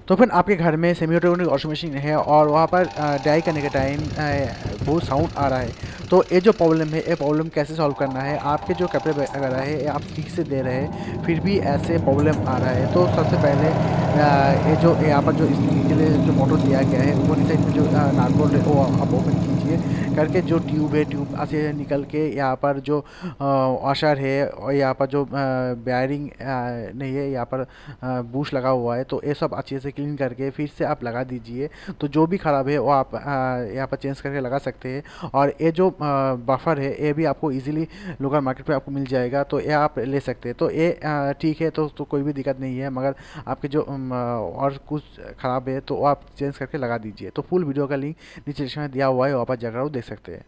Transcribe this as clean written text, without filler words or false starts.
तो फिर आपके घर में सेमी ऑटोमेटिक वॉशिंग मशीन है और वहाँ पर ड्राई करने के टाइम बहुत साउंड आ रहा है, तो ये जो प्रॉब्लम है, ये प्रॉब्लम कैसे सॉल्व करना है? आपके जो कपड़े वगैरह है ये आप ठीक से दे रहे हैं, फिर भी ऐसे प्रॉब्लम आ रहा है, तो सबसे पहले ये जो यहाँ पर जो इसके लिए जो मोटर दिया गया है, ऊपरी साइड में जो नाट बोल्ट है वो आप ओपन कीजिए करके, जो ट्यूब है ट्यूब से निकल के यहाँ पर जो वॉशर है और यहाँ पर जो बेयरिंग नहीं है, यहाँ पर बूश लगा हुआ है, तो ये सब अच्छे से क्लीन करके फिर से आप लगा दीजिए। तो जो भी ख़राब है वो आप यहाँ पर चेंज करके लगा सकते हैं। और ये जो बफर है ये भी आपको इजीली लोकल मार्केट पे आपको मिल जाएगा, तो ये आप ले सकते हैं। तो ये ठीक है, तो कोई भी दिक्कत नहीं है, मगर आपके जो और कुछ ख़राब है तो वो आप चेंज करके लगा दीजिए। तो फुल वीडियो का लिंक नीचे डिस्क्रिप्शन में दिया हुआ है, वहाँ पर जाकर वो देख सकते हैं।